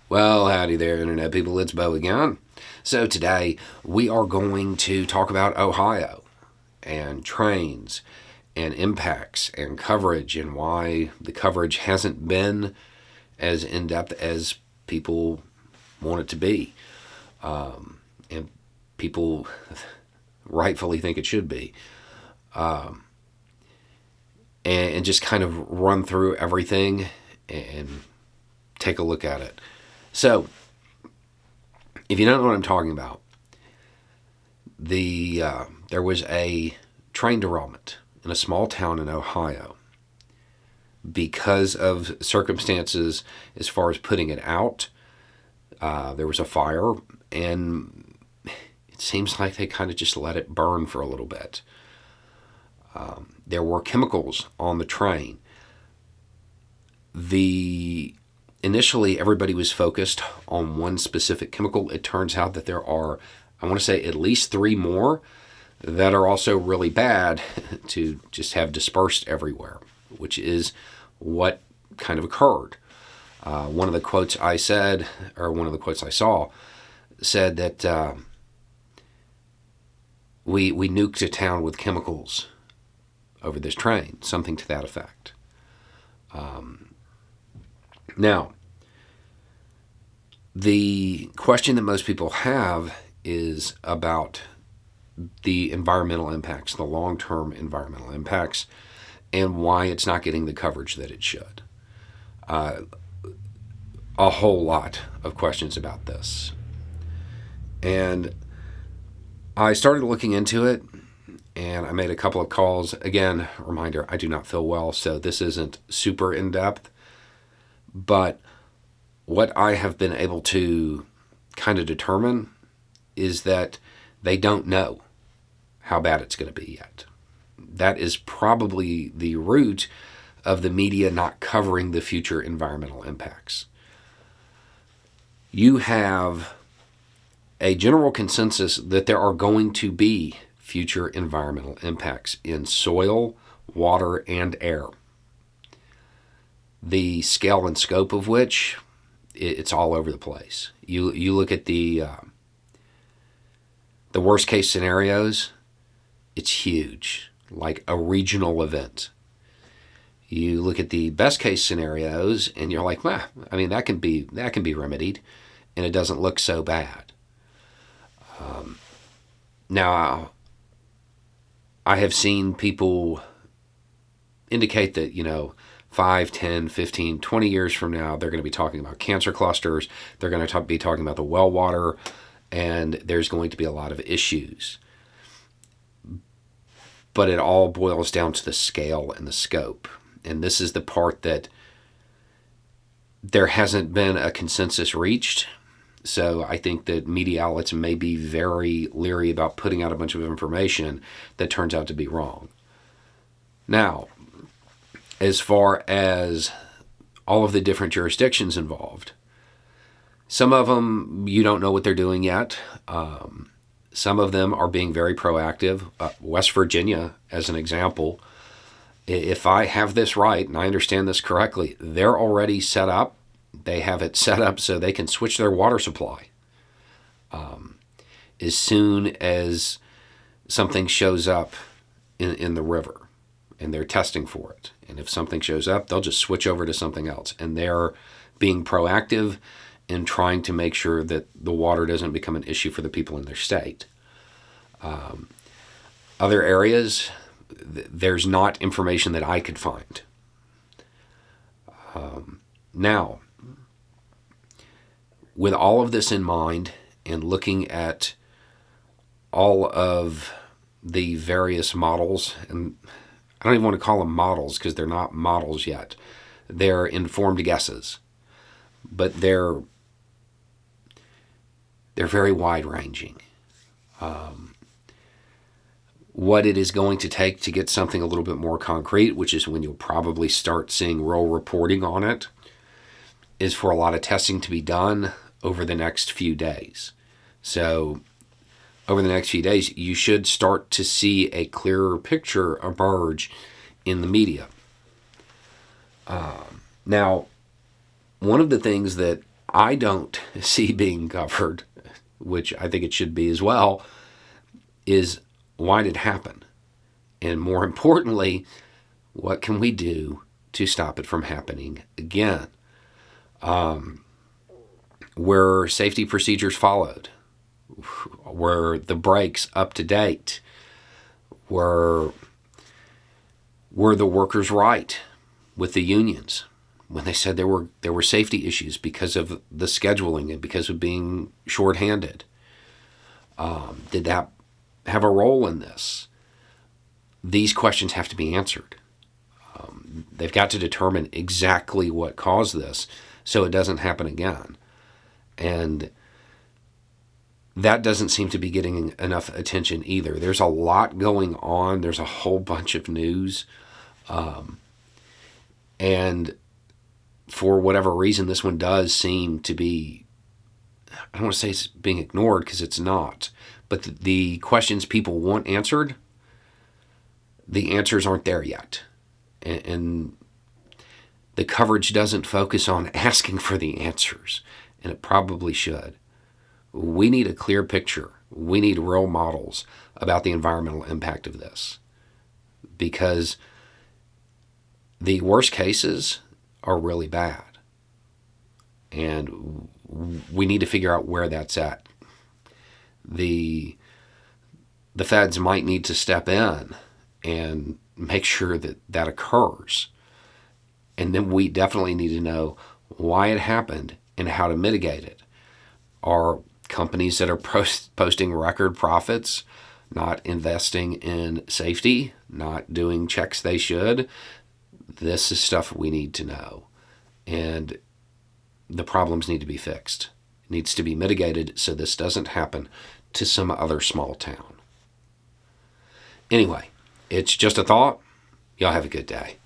Well, howdy there, Internet people. It's Bo again. So, today we are going to talk about Ohio and trains and impacts and coverage and why the coverage hasn't been as in depth as people want it to be. And people rightfully think it should be. And just kind of run through everything and take a look at it. So, if you don't know what I'm talking about, there was a train derailment in a small town in Ohio because of circumstances as far as putting it out. There was a fire, and it seems like they kind of just let it burn for a little bit. There were chemicals on the train. Initially, everybody was focused on one specific chemical. It turns out that there are, I want to say, at least 3 more that are also really bad to just have dispersed everywhere, which is what kind of occurred. One of the quotes I saw said that we nuked a town with chemicals over this train, something to that effect. Now, the question that most people have is about the environmental impacts, the long-term environmental impacts, and why it's not getting the coverage that it should. A whole lot of questions about this. And I started looking into it, and I made a couple of calls. Again, reminder, I do not feel well, so this isn't super in-depth. But what I have been able to kind of determine is that they don't know how bad it's going to be yet. That is probably the root of the media not covering the future environmental impacts. You have a general consensus that there are going to be future environmental impacts in soil, water, and air. The scale and scope of which, it's all over the place. You look at the worst case scenarios, it's huge, like a regional event. You look at the best case scenarios, and you're like, well, I mean, that can be remedied, and it doesn't look so bad. Now, I have seen people indicate that, 5, 10, 15, 20 years from now, they're going to be talking about cancer clusters. They're going to be talking about the well water, and there's going to be a lot of issues. But it all boils down to the scale and the scope. And this is the part that there hasn't been a consensus reached. So I think that media outlets may be very leery about putting out a bunch of information that turns out to be wrong. Now, as far as all of the different jurisdictions involved, some of them you don't know what they're doing yet. Some of them are being very proactive. West Virginia, as an example, if I have this right and I understand this correctly, they're already set up. They have it set up so they can switch their water supply as soon as something shows up in the river. And they're testing for it. And if something shows up, they'll just switch over to something else. And they're being proactive in trying to make sure that the water doesn't become an issue for the people in their state. Other areas, there's not information that I could find. Now, with all of this in mind and looking at all of the various models, and I don't even want to call them models because they're not models yet. They're informed guesses, but they're very wide-ranging. What it is going to take to get something a little bit more concrete, which is when you'll probably start seeing real reporting on it, is for a lot of testing to be done over the next few days. So over the next few days, you should start to see a clearer picture emerge in the media. Now, one of the things that I don't see being covered, which I think it should be as well, is why did it happen? And more importantly, what can we do to stop it from happening again? Were safety procedures followed? Were the breaks up to date? Were the workers right with the unions when they said there were safety issues because of the scheduling and because of being shorthanded? Did that have a role in this? These questions have to be answered. They've got to determine exactly what caused this so it doesn't happen again. And that doesn't seem to be getting enough attention either. There's a lot going on. There's a whole bunch of news. And for whatever reason, this one does seem to be, I don't want to say it's being ignored because it's not, but the questions people want answered, the answers aren't there yet. And the coverage doesn't focus on asking for the answers, and it probably should. We need a clear picture. We need role models about the environmental impact of this, because the worst cases are really bad, and we need to figure out where that's at. The feds might need to step in and make sure that that occurs. And then we definitely need to know why it happened and how to mitigate it. Are companies that are posting record profits not investing in safety, not doing checks they should? This is stuff we need to know. And the problems need to be fixed. It needs to be mitigated so this doesn't happen to some other small town. Anyway, it's just a thought. Y'all have a good day.